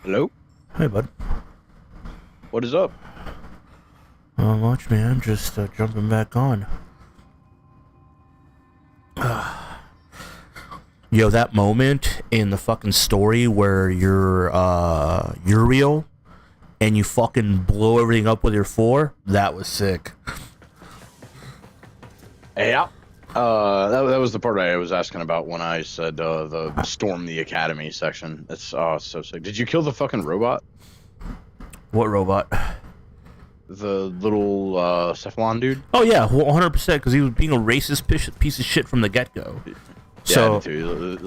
Hello? Hey, bud. What is up? Not much, man. Just jumping back on. Yo, that moment in the fucking story where you're Uriel and you fucking blow everything up with your 4, that was sick. Yeah. That was the part I was asking about when I said the storm the academy section. That's so sick. Did you kill the fucking robot? What robot? The little Cephalon dude? Oh yeah, 100%, because he was being a racist piece of shit from the get-go. Yeah, So,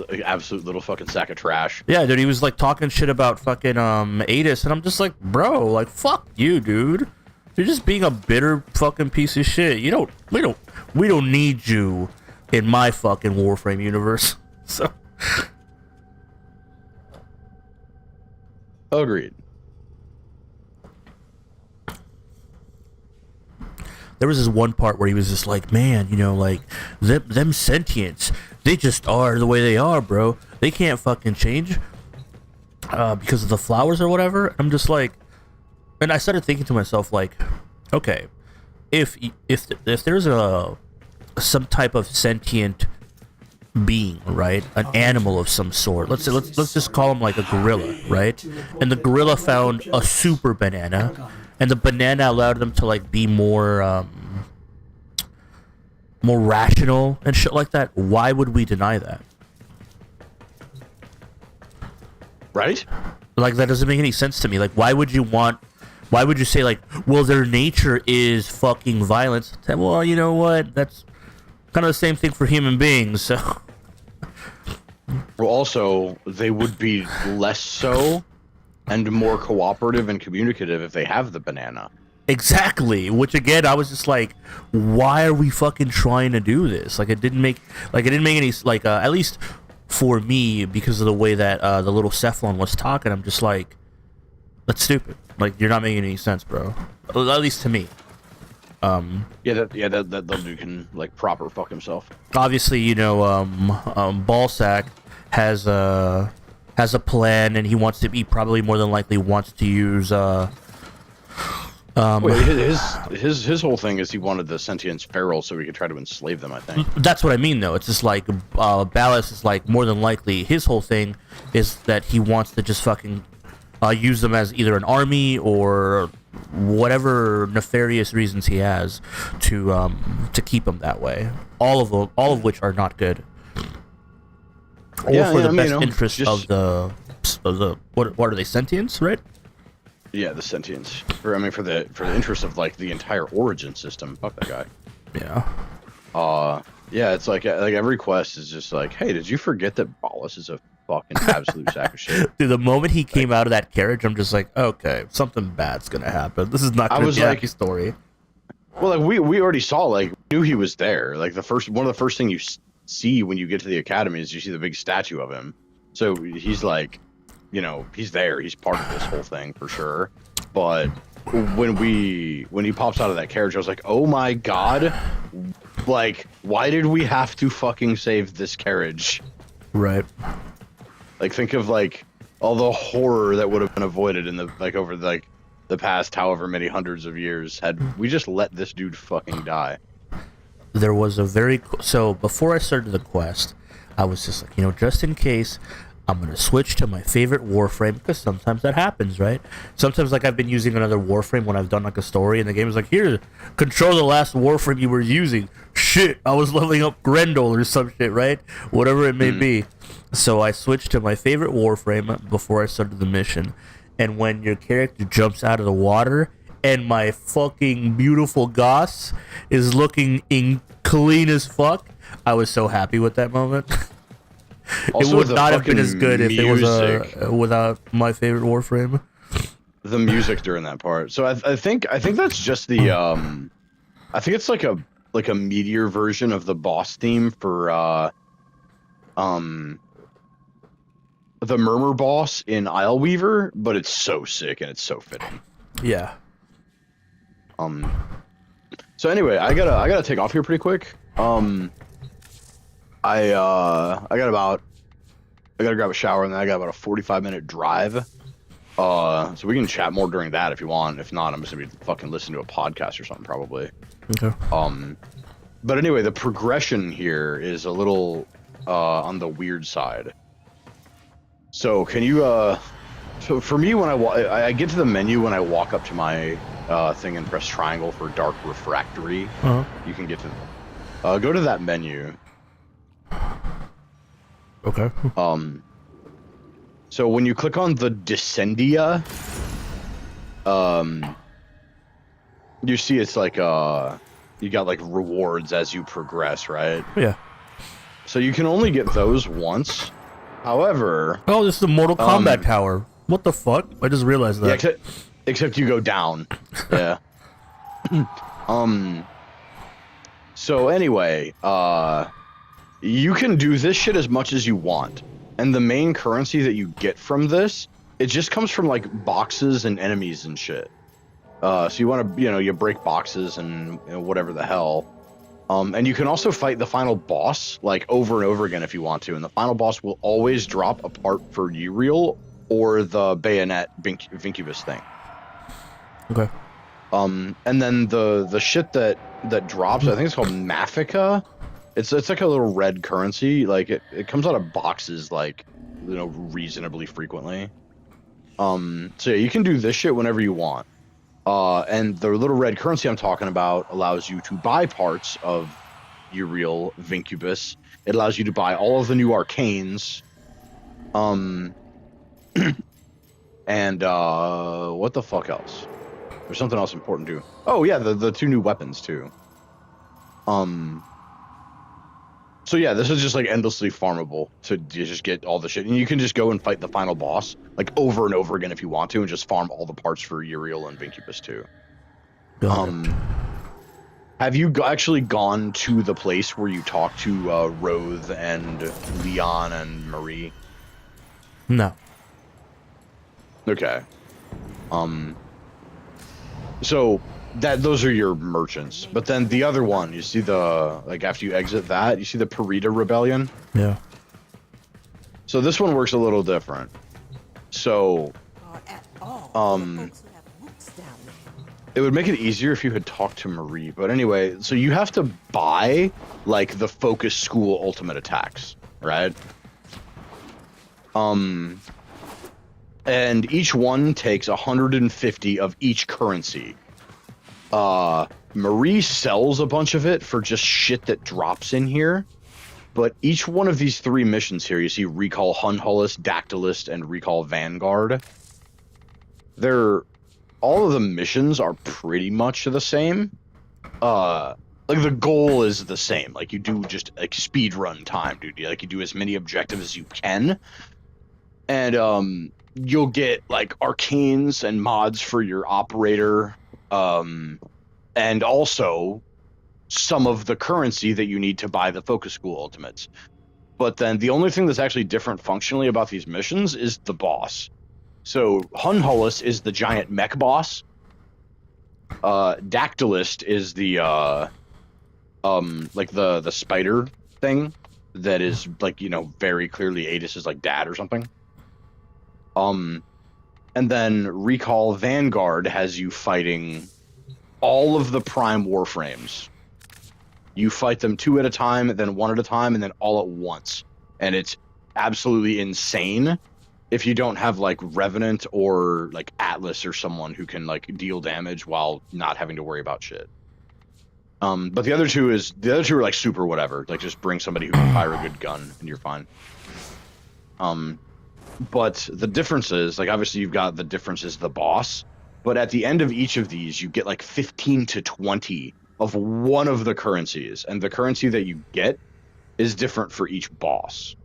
like, absolute little fucking sack of trash. yeah, dude, he was like talking shit about fucking Adis, and I'm just like, bro, like, fuck you, dude. You're just being a bitter fucking piece of shit. We don't need you in my fucking Warframe universe. So, Agreed. there was this one part where he was just like, man, like, them sentients, they just are the way they are, bro. They can't fucking change because of the flowers or whatever. I'm just like, and I started thinking to myself, like, okay, if there's some type of sentient being, right, an animal of some sort, let's just call him like a gorilla, right, and the gorilla found a super banana, and the banana allowed them to like be more rational and shit like that, why would we deny that? Right? Like, that doesn't make any sense to me. Like, why would you say, like, well, their nature is fucking violence? Well, you know what? That's kind of the same thing for human beings, so. Well, also, they would be less so and more cooperative and communicative if they have the banana. Exactly. Which, again, I was just like, why are we fucking trying to do this? Like, it didn't make any, like, at least for me, because of the way that the little Cephalon was talking, I'm just like, that's stupid. Like, you're not making any sense, bro. At least to me. That dude can like proper fuck himself. Obviously, Ballsack has a plan, and he probably more than likely wants to use Wait, his whole thing is he wanted the sentients feral so he could try to enslave them, I think. That's what I mean, though. It's just like Ballas is like, more than likely his whole thing is that he wants to just fucking use them as either an army or whatever nefarious reasons he has to keep them that way. All of which are not good. Or for the best interest of the what are they, sentients, right? Yeah, the sentients. For the interest of like the entire origin system. Fuck that guy. Yeah. Yeah, it's like every quest is just like, hey, did you forget that Ballas is a fucking absolute sack of shit? Dude, the moment he came out of that carriage, I'm just like, okay, something bad's gonna happen. This is not gonna be a happy story. Well, like we already saw, like, we knew he was there. Like one of the first things you see when you get to the academy is you see the big statue of him. So he's like, he's there. He's part of this whole thing for sure. But when he pops out of that carriage, I was like, oh my god, like, why did we have to fucking save this carriage? Right. Like, think of like all the horror that would have been avoided in over the past however many hundreds of years had we just let this dude fucking die. There was so before I started the quest, I was just like, just in case, I'm gonna switch to my favorite Warframe, because sometimes that happens, right? Sometimes, like, I've been using another Warframe when I've done like a story, and the game is like, here, control the last Warframe you were using. Shit, I was leveling up Grendel or some shit, right? Whatever it may be. So I switched to my favorite Warframe before I started the mission, and when your character jumps out of the water, and my fucking beautiful Goss is looking clean as fuck. I was so happy with that moment. It Also, would the not have been as fucking good if it was music. without my favorite Warframe. The music during that part. So I think that's just the I think it's like a meteor version of the boss theme for um the Murmur boss in Isleweaver, but it's so sick and it's so fitting. Yeah. Um so anyway, I gotta take off here pretty quick. I gotta grab a shower and then I got about a 45-minute drive. So we can chat more during that if you want. If not, I'm just gonna be fucking listening to a podcast or something probably. Okay. But anyway, the progression here is a little on the weird side. So can you so for me when I get to the menu when I walk up to my thing and press triangle for dark refractory, you can get to go to that menu. Okay. So when you click on the Descendia, you see it's like you got like rewards as you progress, right? Yeah. So you can only get those once. However, oh, this is the Mortal Kombat tower. What the fuck? I just realized that. Yeah, except you go down. Yeah. So anyway, you can do this shit as much as you want. And the main currency that you get from this, it just comes from like boxes and enemies and shit. So you want to, you break boxes and whatever the hell. And you can also fight the final boss like over and over again if you want to. And the final boss will always drop a part for Uriel or the bayonet Vincubus thing. Okay. And then the shit that drops, I think it's called Mafika. It's like a little red currency. Like it comes out of boxes like reasonably frequently. So yeah, you can do this shit whenever you want. And the little red currency I'm talking about allows you to buy parts of Uriel Vincubus. It allows you to buy all of the new arcanes. And what the fuck else? There's something else important too. Oh yeah, the two new weapons too. So yeah, this is just like endlessly farmable to just get all the shit, and you can just go and fight the final boss like over and over again if you want to, and just farm all the parts for Uriel and Vincubus too. Have you actually gone to the place where you talk to Roth and Leon and Marie? No. Okay. So those are your merchants, but then the other one, you see after you exit that, you see the Parita Rebellion. Yeah. So this one works a little different. So, it would make it easier if you had talked to Marie, but anyway, so you have to buy like the Focus School ultimate attacks, right? And each one takes 150 of each currency. Marie sells a bunch of it for just shit that drops in here. But each one of these three missions here, you see Recall Hunhullus, Dactylist, and Recall Vanguard. All of the missions are pretty much the same. Like the goal is the same. Like you do just like speed run time, dude. Like you do as many objectives as you can. And you'll get like arcanes and mods for your operator. And also some of the currency that you need to buy the Focus School Ultimates. But then the only thing that's actually different functionally about these missions is the boss. So Hunhullus is the giant mech boss. Dactylist is the like the spider thing that is like, very clearly Adis's like dad or something. And then Recall Vanguard has you fighting all of the prime Warframes. You fight them 2 at a time, then 1 at a time, and then all at once. And it's absolutely insane if you don't have like Revenant or like Atlas or someone who can like deal damage while not having to worry about shit. But the other two are like super whatever. Like just bring somebody who can fire a good gun and you're fine. But the difference is, like, obviously you've got the difference is the boss, but at the end of each of these, you get like 15 to 20 of one of the currencies, and the currency that you get is different for each boss.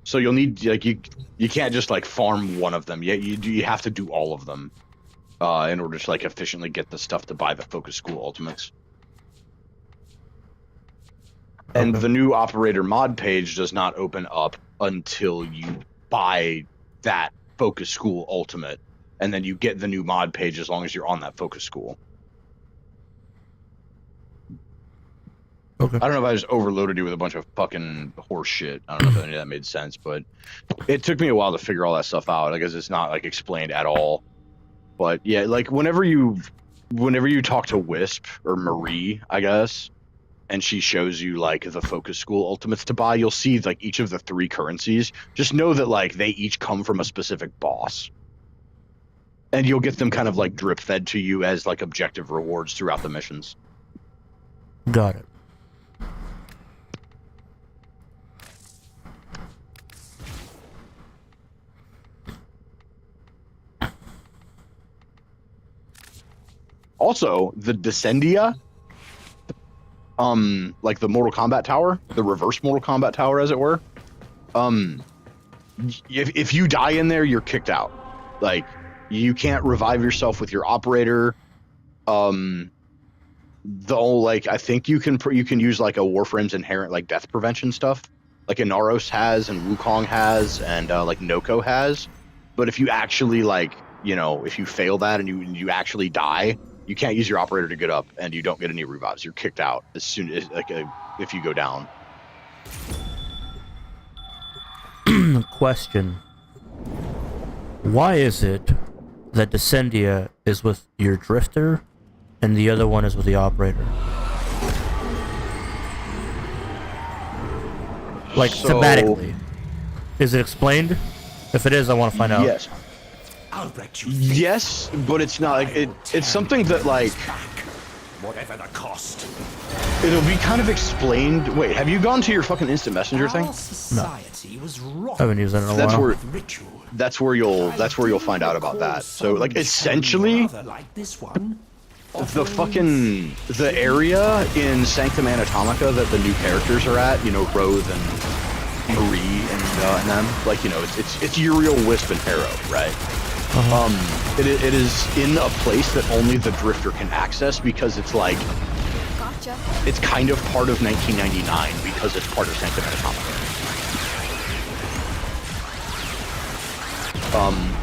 So you'll need like you can't just like farm one of them. You have to do all of them in order to like efficiently get the stuff to buy the Focus School Ultimates. And Okay. the new operator mod page does not open up until you buy that Focus School Ultimate, and then you get the new mod page as long as you're on that Focus School. Okay. I don't know if I just overloaded you with a bunch of fucking horse shit. I don't know if any of that made sense, but it took me a while to figure all that stuff out. I guess it's not like explained at all. But yeah, like whenever you talk to Wisp or Marie, I guess, and she shows you like the Focus School Ultimates to buy, you'll see like each of the 3 currencies. Just know that like they each come from a specific boss. And you'll get them kind of like drip fed to you as like objective rewards throughout the missions. Got it. Also, the Descendia, like the Mortal Kombat Tower, the reverse Mortal Kombat Tower, as it were, if you die in there, you're kicked out. Like, you can't revive yourself with your operator. Though, like, I think you can use like a Warframe's inherent like death prevention stuff, like Inaros has and Wukong has and like Noko has. But if you actually like, if you fail that and you actually die, you can't use your operator to get up, and you don't get any revives. You're kicked out as soon as if you go down. Question: why is it that Descendia is with your drifter, and the other one is with the operator? Like thematically, is it explained? If it is, I want to find out. Yes. Yes, but it's not like it's something that like whatever the cost. It'll be kind of explained. Wait, have you gone to your fucking instant messenger thing? Society was I haven't used it in a while. That's where you'll find out about that. So like essentially the area in Sanctum Anatomica that the new characters are at, Roth and Marie and them, like it's Uriel, Wisp, and Arrow, right? It is in a place that only the Drifter can access because it's like it's kind of part of 1999 because it's part of Sanctum Anatomica.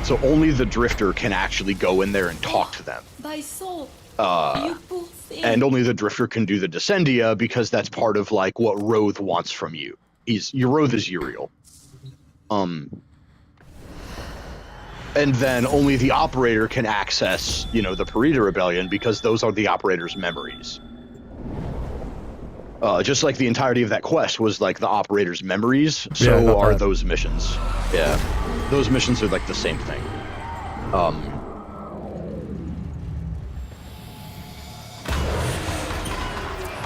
So only the Drifter can actually go in there and talk to them. And only the Drifter can do the Descendia because that's part of like what Roth wants from you. Roth is Uriel. And then only the operator can access, the Parida Rebellion because those are the operator's memories. Just like the entirety of that quest was like the operator's memories, so are those missions. Yeah, those missions are like the same thing.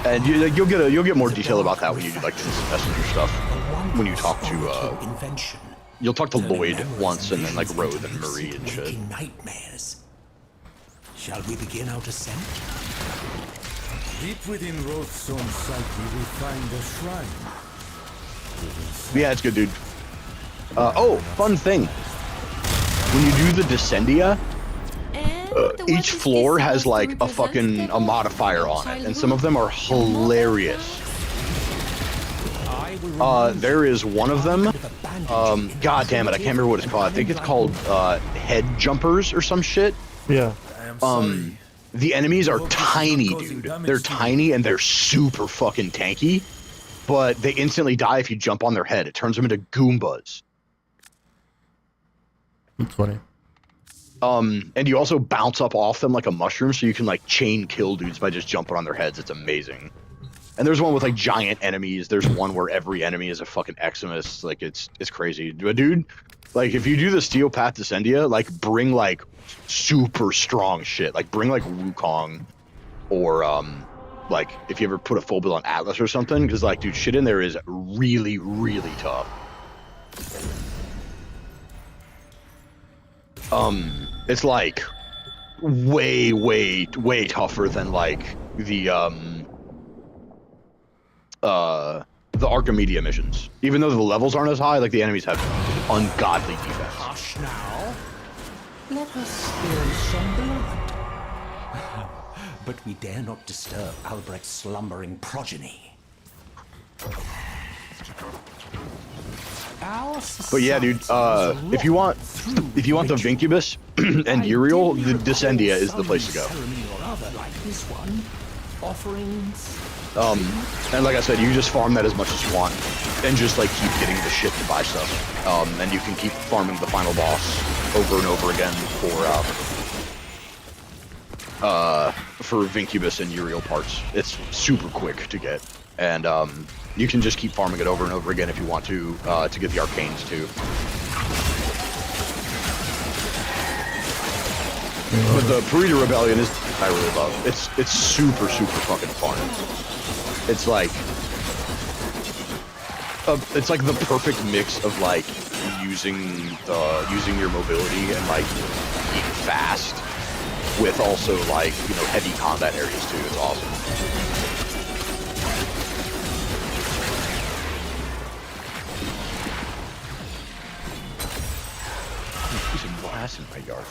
And you'll get more detail about that when you do like the instant messenger stuff. When you talk to you'll talk to Lloyd once, and then like Roth and Marie and shit. Nightmares. Shall we begin our descent? Deep within Roth's own psyche, we find a shrine. Yeah, it's good, dude. Fun thing. When you do the Descendia, each floor has like a modifier on it, and some of them are hilarious. There is one of them. God damn it, I can't remember what it's called. I think it's called head jumpers or some shit. Yeah. The enemies are tiny, dude. They're tiny and they're super fucking tanky, but they instantly die if you jump on their head. It turns them into Goombas. That's funny. And you also bounce up off them like a mushroom, so you can like chain kill dudes by just jumping on their heads. It's amazing. And there's one with like giant enemies. There's one where every enemy is a fucking Eximus. Like it's crazy. But dude, like if you do the Steel Path Descendia, like bring like super strong shit. Like bring like Wukong, or like if you ever put a full build on Atlas or something, because like dude, shit in there is really, really tough. It's like way, way, way tougher than like the Archimedia missions. Even though the levels aren't as high, like the enemies have ungodly defense. Hush now. Let us spill some blood. But we dare not disturb Albrecht's slumbering progeny. But yeah, dude, if you want the Vincubus and Uriel, the Descendia is the place to go. And like I said, you just farm that as much as you want, and just like keep getting the shit to buy stuff. And you can keep farming the final boss over and over again for Vincubus and Uriel parts. It's super quick to get, and you can just keep farming it over and over again if you want to get the arcanes too. But the Purita Rebellion is I really love. It's super fucking fun. It's like the perfect mix of like using your mobility and like being fast with also like, you know, heavy combat areas too. It's awesome. There's some glass in my yard.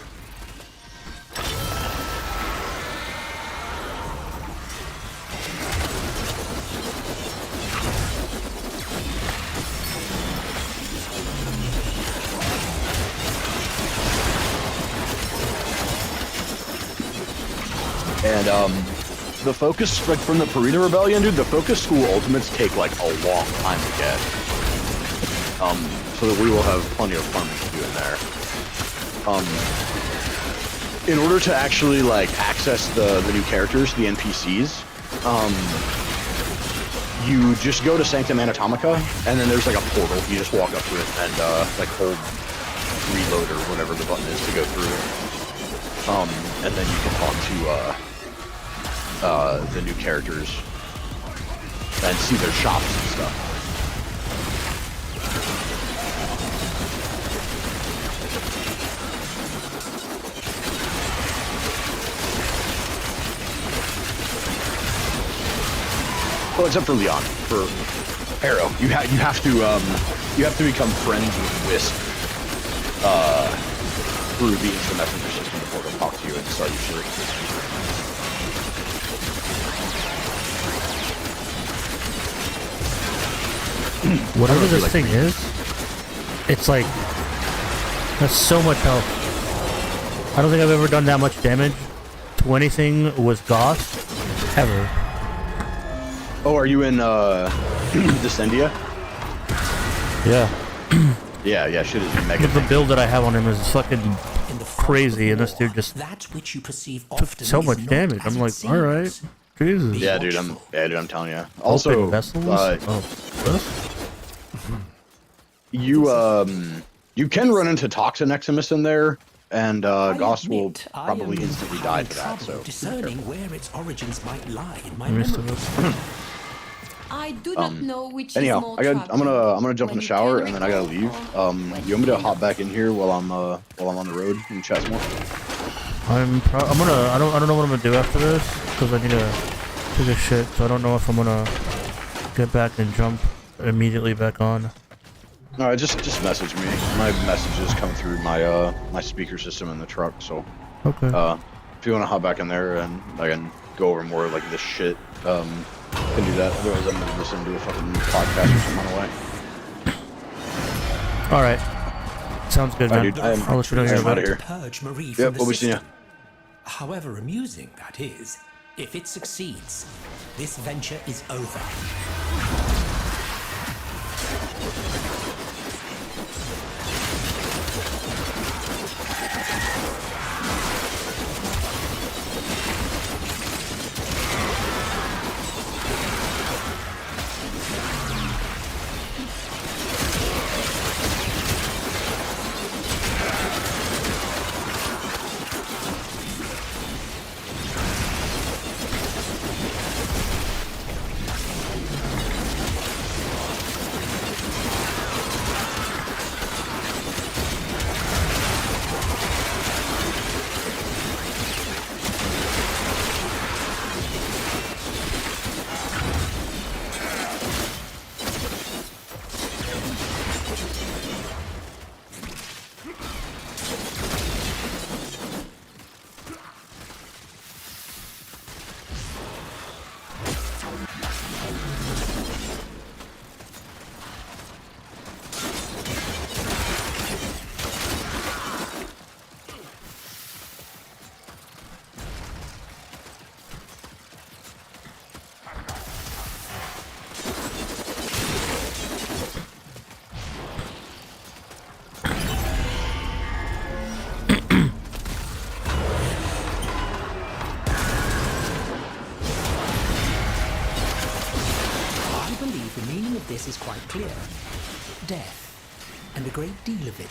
And the focus, like from the Purita Rebellion, dude, the focus school ultimates take like a long time to get. So that we will have plenty of farming to do in there. In order to actually like access the new characters, the NPCs, you just go to Sanctum Anatomica, and then there's like a portal. You just walk up to it and like hold reload or whatever the button is to go through. And then you can talk to the new characters and see their shops and stuff. Well, except for Leon. For Arrow, you have to become friends with Wisp through the instant messenger system before they'll talk to you at the start usually. Whatever this thing is, it's like that's so much health. I don't think I've ever done that much damage to anything with Goth ever. Oh, are you in Descendia? Yeah. Yeah, shit is mega. But the build that I have on him is fucking crazy, and this dude just that which you perceive took so much damage. I'm like, all right, Jesus. Yeah, dude, I'm telling you. Also, vessels. You can run into Toxin Eximus in there, and Goss will probably instantly die to that. So discerning where its origins might lie in my Memory. I do not know which anyhow, is more I'm gonna jump in the shower and then I gotta leave. You want me to hop back in here while I'm on the road and chat some more? I don't know what I'm gonna do after this because I need to take a shit. So I don't know if I'm gonna get back and jump immediately back on. No, just message me. My messages come through my my speaker system in the truck. So Okay. if you want to hop back in there and I can go over more like this shit, can do that. Otherwise, I'm gonna listen to a fucking podcast or something on the way. All right. Sounds good, man. Dude, I'll let you know here I'm about out of it. here. Purge Marie Yep, from the we'll be seeing ya. system. However amusing that is, if it succeeds, this venture is over. choice is quite clear. Death, and a great deal of it.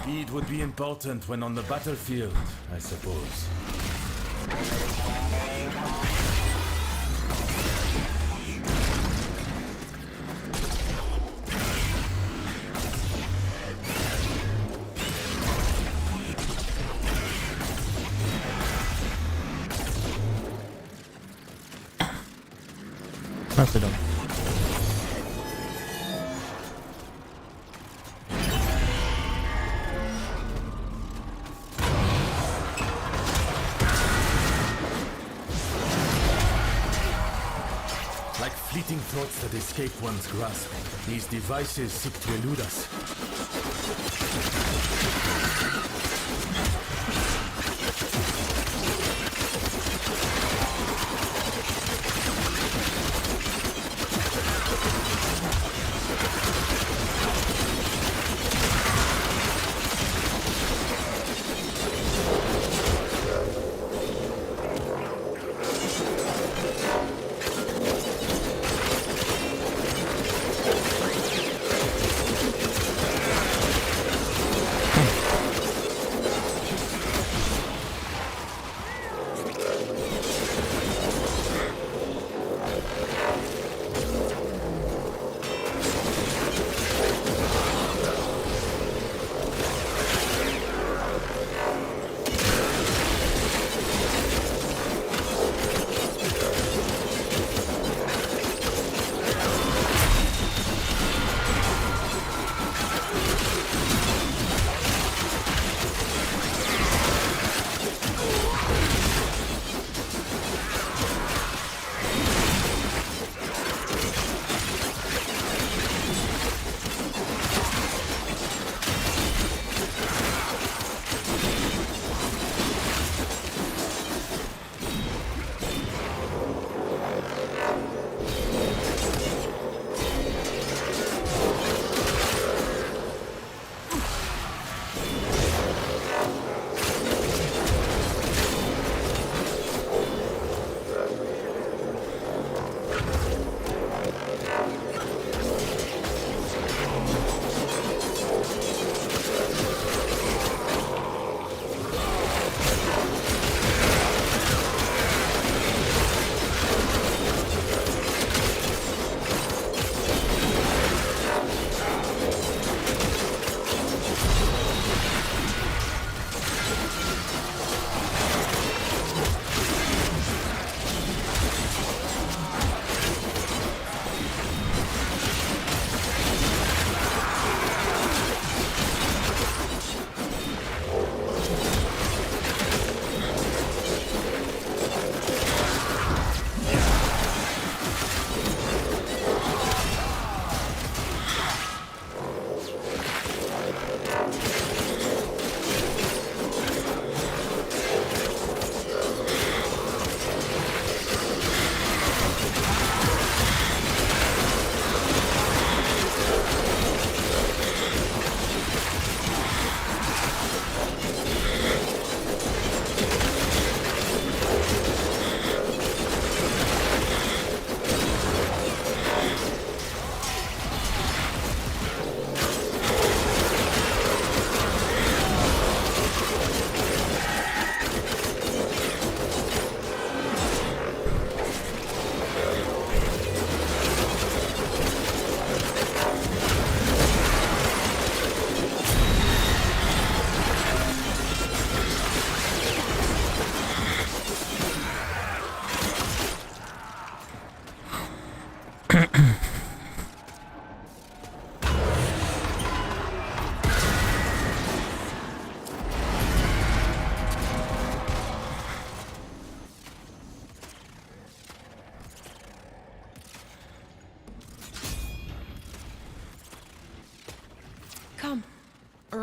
Speed would be important when on the battlefield, I suppose. Nicely done. Like fleeting thoughts that escape one's grasp, these devices seek to elude us.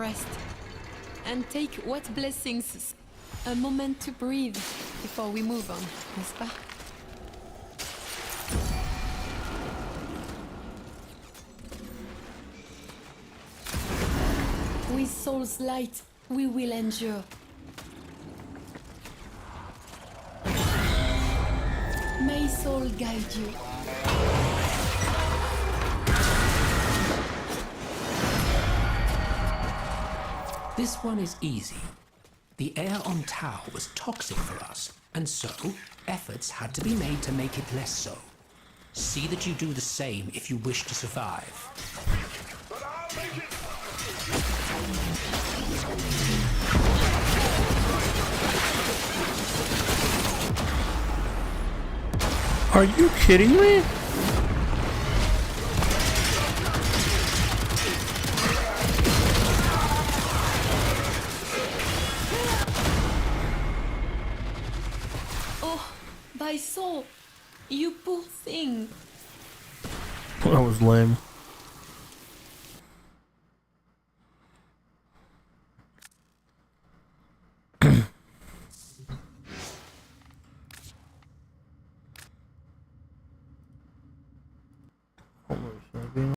rest. And take what blessings a moment to breathe before we move on, n'est-ce pas? With soul's light, we will endure. May soul guide you. This one is easy. The air on Tau was toxic for us, and so efforts had to be made to make it less so. See that you do the same if you wish to survive. Are you kidding me? Oh, by soul, you poor thing. That was lame.